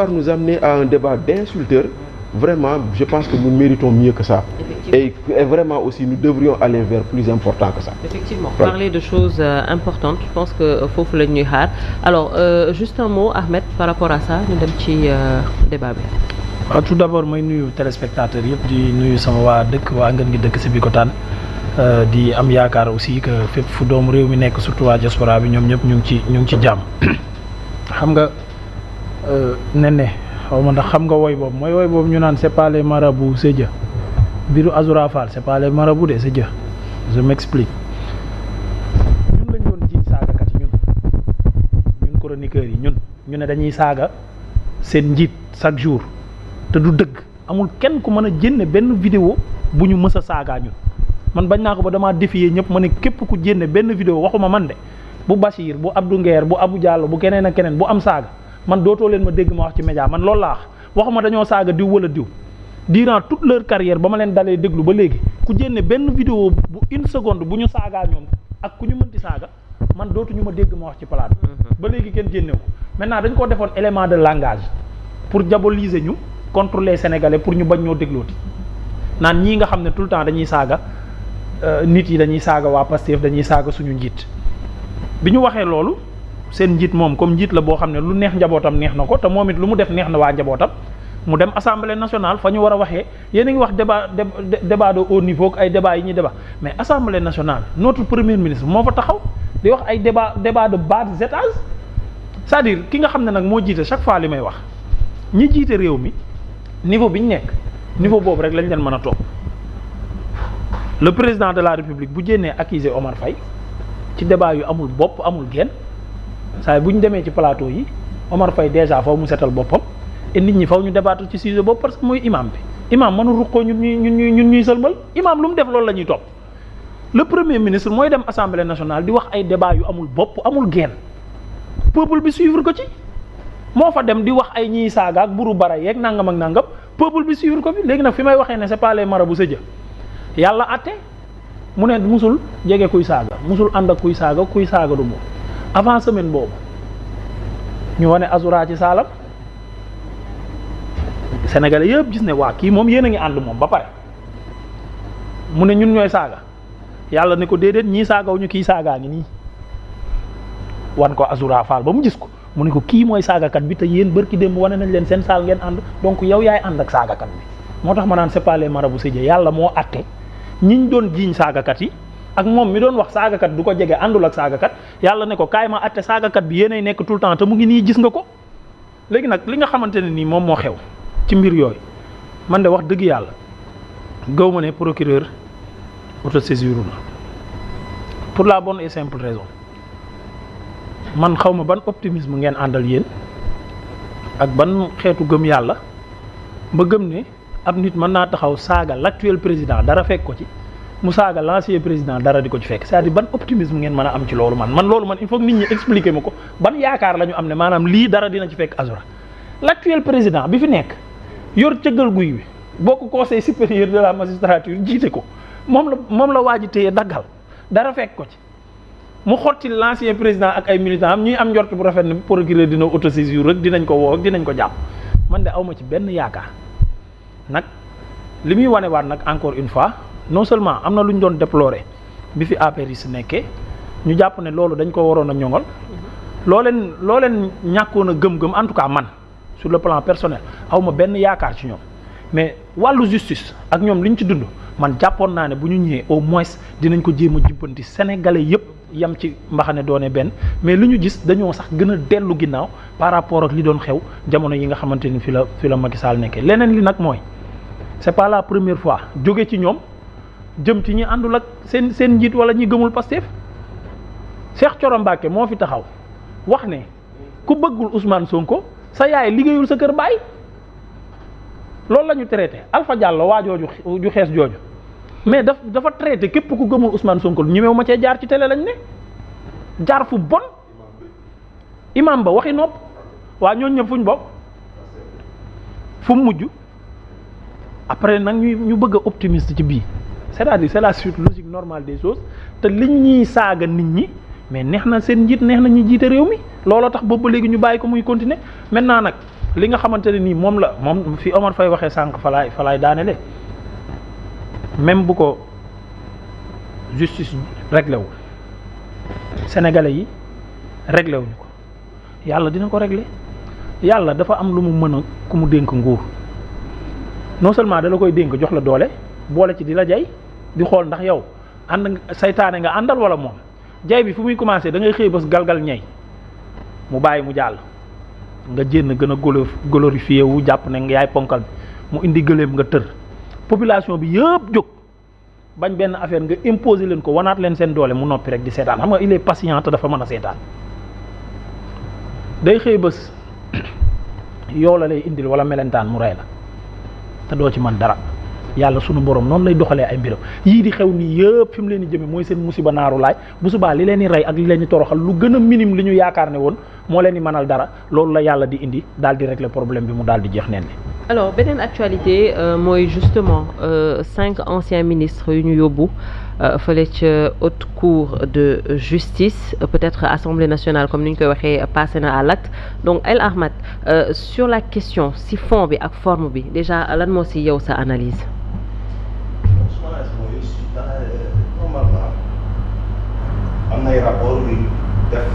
nous amener à un débat d'insulteurs, vraiment, je pense que nous méritons mieux que ça. Et vraiment aussi, nous devrions aller vers plus important que ça. Effectivement, voilà. Parler de choses importantes, je pense que faut la ñuy xaar. Alors, juste un mot, Ahmed, par rapport à ça, ñu dem ci débat bi. waaw tout d'abord may nuyu téléspectateurs yëpp di nuyu sama waa dëkk waa ngeen ngi dëkk si Bikotaan di am yaakaar aussi que fépp fu doomu réew mi nekk surtout waa diaspora bi ñoom ñëpp ñu ngi ci jàmm xam nga nenne xaw ma ndax xam nga woy boobu mooy woy boobu ñu naan c'est pas les marabouts c'est Dieu biiru Azoura Fall c'est pas les marabouts de c'est Dieu je m'explique ñun lañ doon jiiñ saagakat yi ñun chroniqueurs yi ñu ne dañuy saaga seen njiit chaque jour te du dëgg amul kenn ku mën a jénne benn vidéo bu ñu mës a saagaa ñun man bañ naa ko ba damaa défier ñëpp ma ne képp ku jénne benn vidéo waxuma man de bu Bachir bu Abdou Nguer bu Abou Diallo bu keneen ak keneen bu am saaga man dootoo leen ma dégg ma wax ci média man loolu laa waxuma dañoo saaga diw wala diw durant toute leur carrière ba ma leen dalee déglu ba léegi ku jénne benn vidéo bu une seconde bu ñu saagaa ñoom ak ku ñu mënti saaga man dootuñu ma dégg ma wax ci palaat ba léegi kenn jénne ko maintenant dañ ko defoon élément de langage pour diaboliser ñu contre les Sénégalais pour ñu bañ ñoo déglooti naan ñii nga xam ne tout le temps dañuy saaga nit yi dañuy saaga waa Pastef dañuy saaga suñu njiit bi ñu waxee loolu seen njiit moom comme njiit la boo xam ne lu neex njabootam neex na ko te moom it lu mu def neex na waa njabootam mu dem assemblée nationale fa ñu war a waxee yéen a ngi wax débat de haut niveau ak ay débat yi ñuy débat mais assemblée nationale notre premier ministre moo fa taxaw di wax ay débat de bas étage c'est-à-dire ki nga xam ne nag moo jiite chaque fois li may wax ñi jiite réew mi niveau bi ñu nekk niveau boobu rek lañ leen mën a topp le président de la république bu jénnee accuser Omar Faye ci débat yu amul bopp amul genn saa bu ñu demee ci plateau yi Omar Faye déjà faw mu setal boppam et nit ñi faw ñu débattre ci sujet boobu parce que mooy imam bi imam mënu ruqoo ñun ñuy sëlmal imam lu mu def loolu la ñuy topp le premier ministre mooy dem assemblée nationale di wax ay débat yu amul bopp amul genn peuple bi suivre ko ci moo fa dem di wax ay ñiy saaga ak buru bara yeeg nangam ak nangam peuple bi suivre ko fi léegi nag fi may waxee ne c'est pas les marabouts c'est Dieu yàlla atte mu ne musul jege kuy saaga musul ànd ak kuy saaga du moom avant semaine boobu ñu wane Azoura ci saalam Sénégalais yëpp gis ne waa kii moom yéen a ngi ànd moom ba pare mu ne ñun ñooy saaga yàlla ne ko déedéet ñii saagaw ñu kii saagaa ngi nii wan ko Azoura Fall ba mu gis ko mu ne ko kii mooy saagakat bi te yéen bërki démb wane nañ leen seen saal ngeen ànd donc yow yaay ànd ak saagakat bi moo tax ma naan c'est pas les marabouts c'est Dieu yàlla moo atte ñiñ doon jiiñ saagakat yi ak moom mi doon wax saagakat du ko jege àndul ak saagakat yàlla ne ko kaay ma atte saagakat bi yéenay nekk tout le temps te mu ngi nii gis nga ko léegi nag li nga xamante ne nii moom moo xew ci mbir yooyu man de wax dëgg yàlla gaw ma ne procureur autosaisir na pour la bonne et simple raison man xaw ma ban optimisme ngeen àndal yéen ak ban xeetu gëm yàlla ba gëm ne ab nit mën naa taxaw saaga l'actuel président dara fekk ko ci mu saaga l'ancien président dara di ko ci fekk c'est-à-dire ban optimisme ngeen mën a am ci loolu man loolu man il faut que nit ñi expliquer ma ko ban yaakaar la ñu am ne maanaam lii dara dina ci fekk Azoura l'actuel président bi fi nekk yor cëggal guy bi bokk conseil supérieur de la magistrature jiite ko moom la waa ji téye daggal dara fekk ko ci mu xotti l'ancien président ak ay militants am ñuy am njort bu rafet ne procureur dina autosaisir rek dinañ ko woo dinañ ko jàpp man de awma ci benn yaakaar nag li muy wanewaat nag encore une fois non seulement am na lu ñu doon déplorer bi fi APR yi si nekkee ñu jàpp ne loolu dañ ko waroon a ñoŋal loo leen ñàkkoon a gëm-gëm en tout cas man sur le plan personnel awma benn yaakaar ci ñoom mais wàllu justice ak ñoom li ñu ci dund man jàppoon naa ne bu ñu ñëwee au moins dinañ ko jéem a jubbanti sénégalais yépp yam ci mbaxane doone benn mais li ñu gis dañoo sax gën a dellu ginnaaw par rapport ak li doon xew jamono yi nga xamante ni fi la Macky Sall nekkee leneen li nag mooy c'est pas la première fois jóge ci ñoom jëm ci ñi àndul ak seen njiit wala ñi gëmul Pastef Cheikh Thioro Mbacké moo fi taxaw wax ne ku bëggul Ousmane Sonko sa yaay liggéeyul sa kër baay loolu la ñu traité Alpha Diallo waa jooju ju xees jooju mais dafa traité képp ku gëmul Ousmane Sonko ñemewu ma cee jaar ci télé lañ ne jaar fu bon imam ba waxi nopp waa ñooñu ñëpp fuñ bokk fu mu mujj après nag ñu bëgg a optimiste ci bii c'est-à-dire c'est la suite logique normale des choses te liñ ñuy saaga nit ñi mais neex na seen njiit neex na ñi jiite réew mi looloo tax boobu ba léegi ñu bàyyi ko muy continuer maintenant nag li nga xamante ne nii moom fi Omar Faye waxee sànq fa laay daanele même bu ko justice réglé wu sénégalais yi réglé wuñu ko yàlla dina ko réglé yàlla dafa am lu mu mën a ku mu dénk nguur non seulement da la koy dénk jox la doole boole ci di la jay di xool ndax yow ànd saytaane nga àndal wala moom jay bi fu muy commencé da ngay xëy bés galgal ñey mu bàyyi mu jàll nga jénn gën a glorifié wu jàpp ne yaay ponkal bi mu indi gëléem nga tër population bi yëpp jóg bañ benn affaire nga imposer leen ko wanaat leen seen doole mu noppi rek di seetaan xam nga il est patient te dafa mën a seetaan day xëy bés yow la lay indil wala melentaan mu rey la te doo ci man dara yàlla sunu borom noonu lay doxalee ay mbiram yii di xew nii yëpp fi mu leen di jëme mooy seen musiba naaru laay bu subaa li leen di rey ak li leen di toroxal lu gën a minime li ñu yaakaar ne woon moo leen di mënal dara loolu la yàlla di indi daal di régler problème bi mu daal di jeex neen ni alors beneen actualité mooy justement 5 anciens ministres yu ñu yóbbu fële ca haute cour de justice peut-être assemblée nationale comme ni ñu koy waxee passé na à l'acte donc El Ahmed sur la question si fond bi ak forme bi déjà lan moo si yow sa analyse. normalement am na ay rapport yu def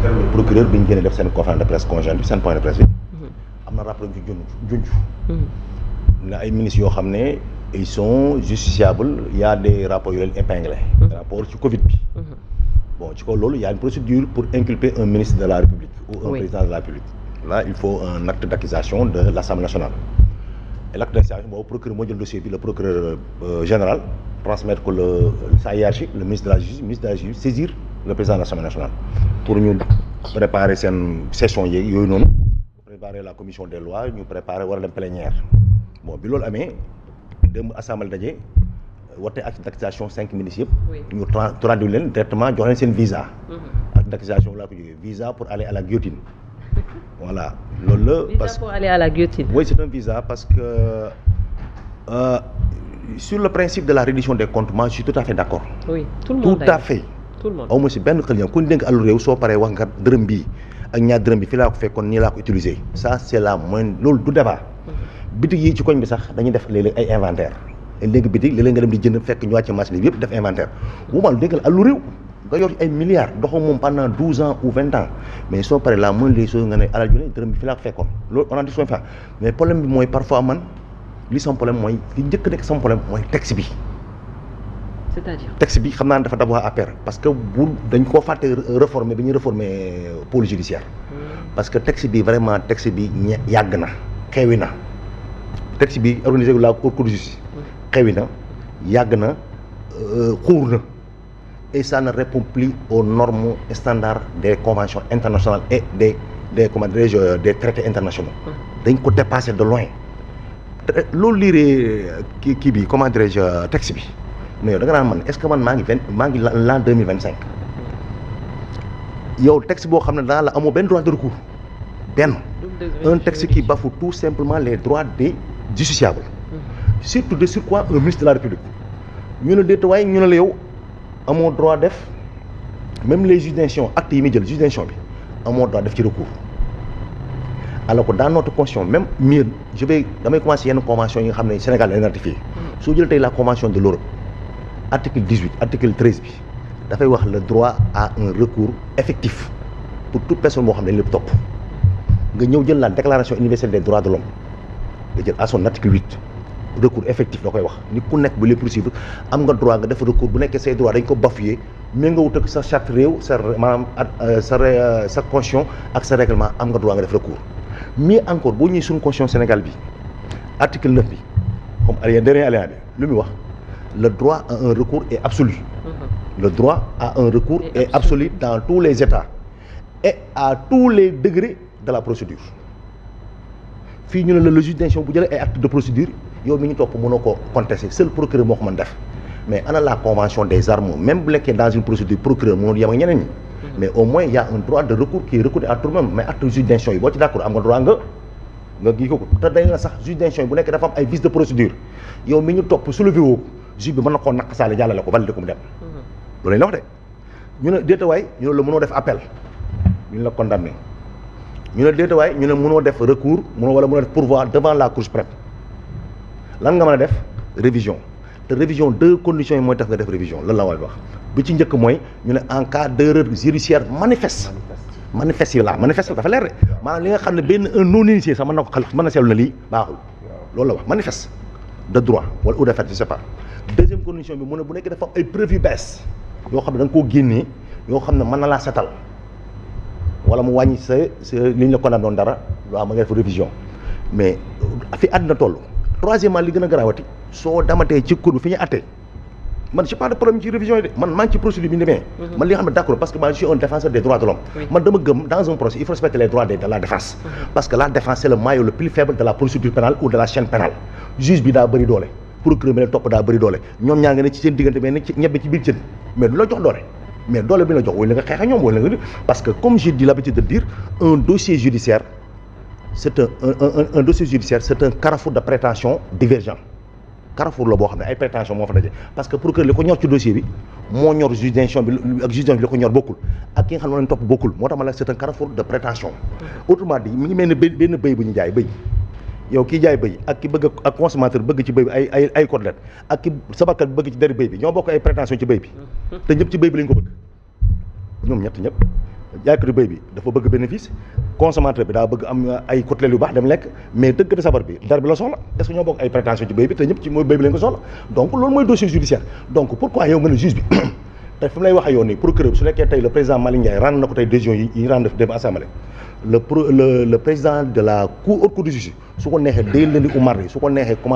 le procureur bi ñu génne def seen conférence de presse conjointe bi seen point de presse bi am na rapport yu ci junj na ay ministres yoo xam ne ils sont justiciables il y a des rapports yu leen épinglé rapport ci Covid bi bon ci kaw loolu il y a une procédure pour inculper un ministre de la République ou un président de la République là il faut un acte d'accusation de l'Assemblée nationale. Et l'acte d'accusation boobu procureur moo jël dossier bi le procureur général transmettre ko sa hiérarchie le ministre de la justice saisir le président de l'Assemblée nationale pour ñu préparer seen session yeeg yooyu noonu préparer la commission des lois ñu préparer war a dem plénière bon bi loolu amee démb assemblée daje wote acte d'accusation 5 ministres yëpp ñu traduire leen directement jox leen seen visa acte d'accusation laa ko jógee visa pour aller à la guillotine voilà loolu la. Visa pour aller à la guillotine. Oui, c'est un visa parce que sur le principe de la reddition des comptes moi je suis tout à fait d'accord. Oui, tout le monde. Tout à fait. Tout le monde. aw ma si benn xel ku ñu dénk àllu réew soo paree wax nga dërëm bii ak ñaar dërëm bi fii laa ko fekkoon nii laa ko utiliser ça c'est la moindre loolu du débat. bitig yi ci koñ bi sax dañuy def léeg-léeg ay inventaire léegi bitig léeg-léeg nga dem di jënd fekk ñu wàcc marché bi yëpp def inventaire bu ma dénkal àllu réew. nga yor ay milliards doxal moom pendant 12 ans ou 20 ans mais soo paree la moindre des choses nga ne alal ju ne dërëm bi fi laa ko fekkoon loolu on a dit soin fa mais problème bi mooy parfois man li sama problème mooy li njëkk nekk sama problème mooy texte bi. c'est-à-dire texte bi xam naa ne dafa dab waa APR parce que bu dañ koo fàtte réformer bi ñuy réformer pôle judiciaire parce que texte bi vraiment texte bi yàgg na xewi na texte bi organisé wu la cour de justice xewi na yàgg na xuur na. Et ça ne répond plus aux normes standards des conventions internationales et des traités internationaux. dañ ko dépasser de loin. loolu liiree kii bi comment dirais-je texte bi mais yow da nga naan man est-ce que man maa ngi l'an 2025. yow texte boo xam ne daa la amoo benn droit de recours benn. un texte qui bafoue tout simplement les droits des justiciables. surtout de sur quoi un ministre de la République. ñu ne déet waaye ñu ne la yow. amoo droit def même les juges d'instruction actes yi muy jël juge d'instruction bi amoo droit def ci recours alors que dans notre constitution même mieux damay commencer yenn convention yi nga xam ne Sénégal dañ ratifié soo jël tey la convention de l'Europe article 18 article 13 bi dafay wax le droit à un recours effectif pour toute personne boo xam ne dañ lépp topp nga ñëw jël la déclaration universelle des droits de l'homme nga jël à son article 8 recours effectif la koy wax ni ku nekk bu les poursuivre am nga droit nga def recours bu nekkee say droit dañ ko bafoué mais nga wut ak sa charte réew sa maanaam sa constitution ak sa règlement am nga droit nga def recours mais encore boo ñëwee suñu constitution Sénégal bi article 9 bi comme dernier alinéa bi lu muy wax le droit à un recours est absolu le droit à un recours est absolu dans tous les états et à tous les degrés de la procédure fii ñu ne la le juge d'instruction bu jëlee ay acte de procédure yow mi ñu topp mënoo ko contester seul procureur moo ko mën def mais ana la convention des armes même bu nekkee dans une procédure procureur mënoo yem ak ñeneen ñi mais au moins il y a un droit de recours qui est reconnu à tout le monde mais acte juge d'instruction yi boo ci d'accord am nga droit nga gii ko te day na sax juge d'instruction yi bu nekkee dafa am ay vices de procédure yow mi ñu topp soulevé woo juge bi mën na koo naqasaale jàllale ko validé ko mu dem loolu lañ la wax de ñu ne déetawaay ñu ne la mënoo def appel ñu ne la condamné ñu ne déeta waay ñu ne mënoo def recours mënoo def pourvoi devant la Cour suprême lan nga mën a def révision te révision 2 conditions yi mooy tax nga def révision lan la way wax bi ci njëkk mooy ñu ne en cas d'erreur judiciaire manifeste yi la manifeste dafa leer de maanaam li nga xam ne benn un non initié sax mën na ko xel mën na seetlu na lii baaxul loolu la wax manifeste de droit wala ou de fait je sais pas deuxième condition bi mu ne bu nekkee dafa am ay preuves yu bees yoo xam ne da nga koo génnee yoo xam ne mën na laa setal wala mu wàññi sa li ñu la condamné doon dara loo xam nga def révision mais fi àddina toll troisièmement li gën a garaawati soo damatee ci cour bi fi ñu attee man j'ai pas de problème ci révision yi de man maa ngi ci procédure bi ñu demee man li nga xam ne d'accord parce que man je suis un défenseur des droits de l'homme man dama gëm dans un procès il faut respecter les droits de la défense parce que la défense c'est le maillon le plus faible de la procédure pénale ou de la chaîne pénale juge bi daa bëri doole procureur bi leen topp daa bëri doole ñoom ñaa nga ne ci seen diggante mais ne ci ñebbe ci biir cën mais du la jox doole mais doole bi la jox wooyu la nga xeex ak ñoom wooyu la nga parce que comme j'ai dit l'habitude de dire un dossier judiciaire c'est un dossier judiciaire c'est un carrefour de prétention divergent carrefour la boo xam ne ay prétention moo fa daje parce que procureur li ko ñor ci dossier bi moo ñor juge d'instruction bi ak juge d'instruction bi li ko ñor bokkul ak ki nga xam ne moo leen topp bokkul moo tax ma la c'est un carrefour de prétention autrement dit mi ngi mel ni benn bëy bu ñu jaay bëy yow kii jaay bëy ak ki bëgg ak consommateur bëgg ci bëy bi ay côtelette ak ki sabarkat bi bëgg ci deri bëy bi ñoo bokk ay prétention ci bëy bi te ñëpp ci bëy bi lañ ko bëgg ñoom ñëpp jaaykatu bëy bi dafa bëgg bénéfice consommateur bi daa bëgg am ay côtelette yu baax dem lekk mais dëgg sabar bi der bi la soxla est-ce que ñoo bokk ay prétention ci bëy bi te ñëpp ci mooy bëy bi lañ ko soxla donc loolu mooy dossier judiciaire donc pourquoi yow nga ne juge bi tey fi mu lay waxee yoon nii procureur bi su nekkee tey le président Malick Ndiaye rendre na ko tey décision yi rendre dem assemblée le président de la haute cour de justice su ko neexee day lundi ou mardi su ko neexee